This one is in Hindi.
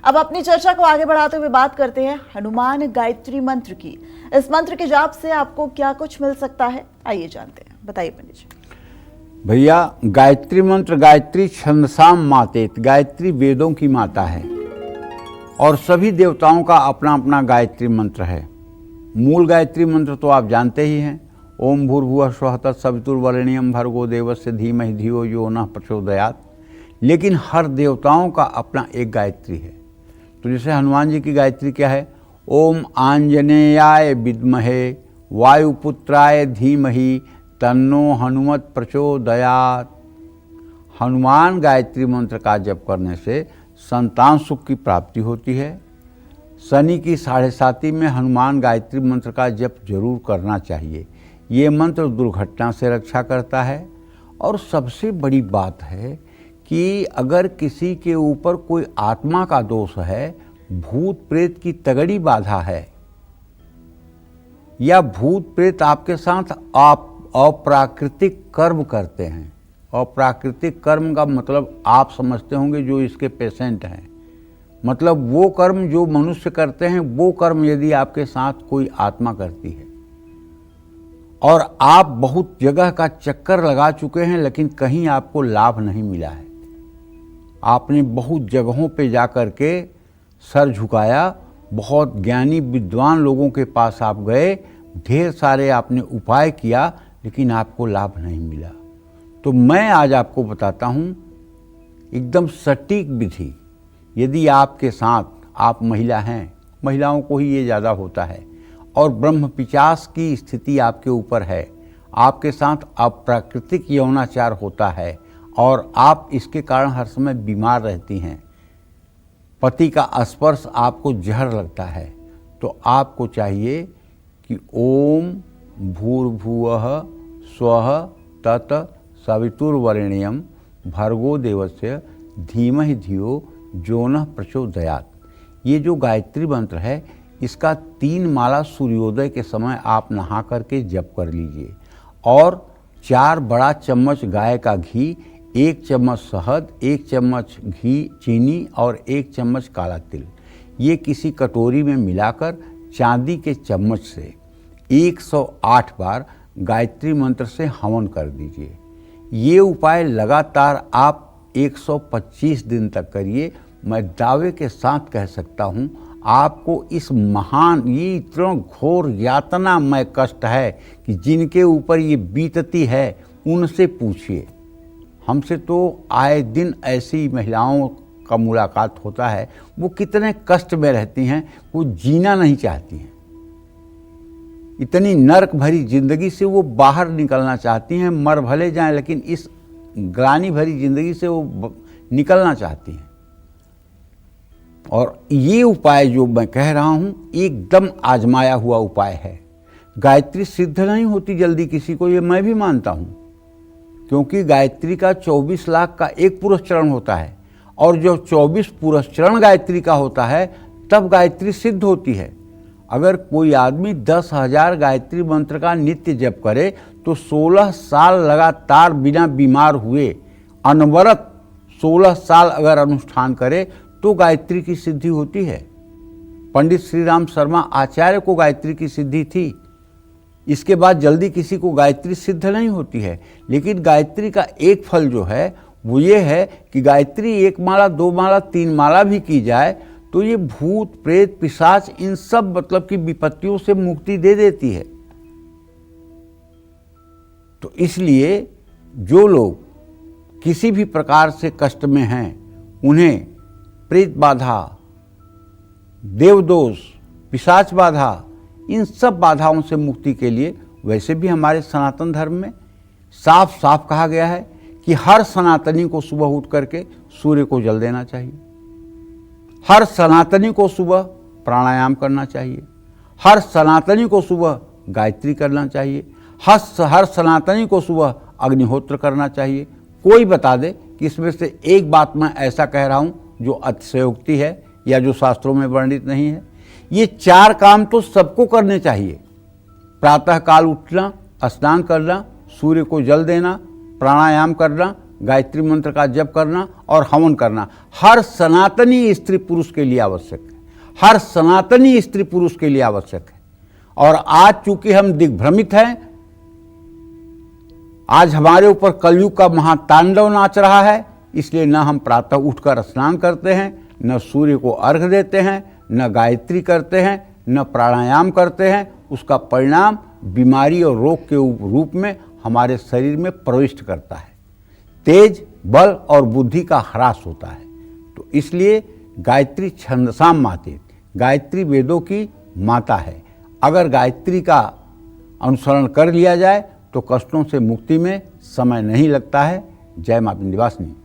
अब अपनी चर्चा को आगे बढ़ाते हुए बात करते हैं हनुमान गायत्री मंत्र की। इस मंत्र के जाप से आपको क्या कुछ मिल सकता है, आइए जानते हैं। बताइए पंडित जी। भैया, गायत्री मंत्र, गायत्री छंदसाम मातेत, गायत्री वेदों की माता है और सभी देवताओं का अपना अपना गायत्री मंत्र है। मूल गायत्री मंत्र तो आप जानते ही हैं, ओम भूर्भुवः स्वः तत्सवितुर्वरेण्यं भर्गो देवस्य धीमहि धियो यो नः प्रचोदयात्। लेकिन हर देवताओं का अपना एक गायत्री है। तो जैसे हनुमान जी की गायत्री क्या है? ओम आंजनेयाय विद्महे वायुपुत्राय धीमहि तन्नो हनुमत प्रचोदयात्। हनुमान गायत्री मंत्र का जप करने से संतान सुख की प्राप्ति होती है। शनि की 7.5 में हनुमान गायत्री मंत्र का जप जरूर करना चाहिए। ये मंत्र दुर्घटना से रक्षा करता है। और सबसे बड़ी बात है कि अगर किसी के ऊपर कोई आत्मा का दोष है, भूत प्रेत की तगड़ी बाधा है, या भूत प्रेत आपके साथ आप अप्राकृतिक कर्म करते हैं। अप्राकृतिक कर्म का मतलब आप समझते होंगे, जो इसके पेशेंट हैं, मतलब वो कर्म जो मनुष्य करते हैं, वो कर्म यदि आपके साथ कोई आत्मा करती है और आप बहुत जगह का चक्कर लगा चुके हैं लेकिन कहीं आपको लाभ नहीं मिला है, आपने बहुत जगहों पे जाकर के सर झुकाया, बहुत ज्ञानी विद्वान लोगों के पास आप गए, ढेर सारे आपने उपाय किया, लेकिन आपको लाभ नहीं मिला। तो मैं आज आपको बताता हूँ एकदम सटीक विधि। यदि आपके साथ आप महिला हैं, महिलाओं को ही ये ज़्यादा होता है, और ब्रह्म पिशाच की स्थिति आपके ऊपर है, आपके साथ अप्राकृतिक यौनाचार होता है और आप इसके कारण हर समय बीमार रहती हैं, पति का स्पर्श आपको जहर लगता है, तो आपको चाहिए कि ओम भूर्भुवः स्वः तत् सवितुर्वरेण्यं भर्गो देवस्य धीमहि धियो यो नः प्रचोदयात्। ये जो गायत्री मंत्र है, इसका 3 माला सूर्योदय के समय आप नहा करके जप कर लीजिए, और 4 बड़ा चम्मच गाय का घी, 1 चम्मच शहद, 1 चम्मच घी चीनी और 1 चम्मच काला तिल, ये किसी कटोरी में मिलाकर चांदी के चम्मच से 108 बार गायत्री मंत्र से हवन कर दीजिए। ये उपाय लगातार आप 125 दिन तक करिए। मैं दावे के साथ कह सकता हूँ, आपको इस महान, ये इतना घोर यातनामय कष्ट है कि जिनके ऊपर ये बीतती है उनसे पूछिए। हमसे तो आए दिन ऐसी महिलाओं का मुलाकात होता है, वो कितने कष्ट में रहती हैं, वो जीना नहीं चाहती हैं, इतनी नर्क भरी जिंदगी से वो बाहर निकलना चाहती हैं, मर भले जाएं लेकिन इस ग्लानि भरी जिंदगी से वो निकलना चाहती हैं। और ये उपाय जो मैं कह रहा हूँ एकदम आजमाया हुआ उपाय है। गायत्री सिद्ध नहीं होती जल्दी किसी को, ये मैं भी मानता हूँ, क्योंकि गायत्री का 24 लाख का एक पुरस्चरण होता है, और जो 24 पुरस्चरण गायत्री का होता है तब गायत्री सिद्ध होती है। अगर कोई आदमी 10,000 गायत्री मंत्र का नित्य जप करे तो 16 साल लगातार बिना बीमार हुए अनवरत 16 साल अगर अनुष्ठान करे तो गायत्री की सिद्धि होती है। पंडित श्री राम शर्मा आचार्य को गायत्री की सिद्धि थी, इसके बाद जल्दी किसी को गायत्री सिद्ध नहीं होती है। लेकिन गायत्री का एक फल जो है वो ये है कि गायत्री 1 माला 2 माला 3 माला भी की जाए तो ये भूत प्रेत पिशाच इन सब मतलब की विपत्तियों से मुक्ति दे देती है। तो इसलिए जो लोग किसी भी प्रकार से कष्ट में हैं, उन्हें प्रेत बाधा, देवदोष, पिशाच बाधा, इन सब बाधाओं से मुक्ति के लिए, वैसे भी हमारे सनातन धर्म में साफ साफ कहा गया है कि हर सनातनी को सुबह उठ करके सूर्य को जल देना चाहिए, हर सनातनी को सुबह प्राणायाम करना चाहिए, हर सनातनी को सुबह गायत्री करना चाहिए, हर सनातनी को सुबह अग्निहोत्र करना चाहिए। कोई बता दे कि इसमें से एक बात मैं ऐसा कह रहा हूँ जो अतिशयोक्ति है या जो शास्त्रों में वर्णित नहीं है। ये 4 काम तो सबको करने चाहिए। प्रातः काल उठना, स्नान करना, सूर्य को जल देना, प्राणायाम करना, गायत्री मंत्र का जप करना और हवन करना हर सनातनी स्त्री पुरुष के लिए आवश्यक है, हर सनातनी स्त्री पुरुष के लिए आवश्यक है। और आज चूंकि हम दिग्भ्रमित हैं, आज हमारे ऊपर कलयुग का महातांडव नाच रहा है, इसलिए न हम प्रातः उठकर स्नान करते हैं, न सूर्य को अर्घ्य देते हैं, न गायत्री करते हैं, न प्राणायाम करते हैं। उसका परिणाम बीमारी और रोग के रूप में हमारे शरीर में प्रविष्ट करता है, तेज, बल और बुद्धि का ह्रास होता है। तो इसलिए गायत्री छंदसाम माते, गायत्री वेदों की माता है। अगर गायत्री का अनुसरण कर लिया जाए तो कष्टों से मुक्ति में समय नहीं लगता है। जय माता विंध्यवासिनी।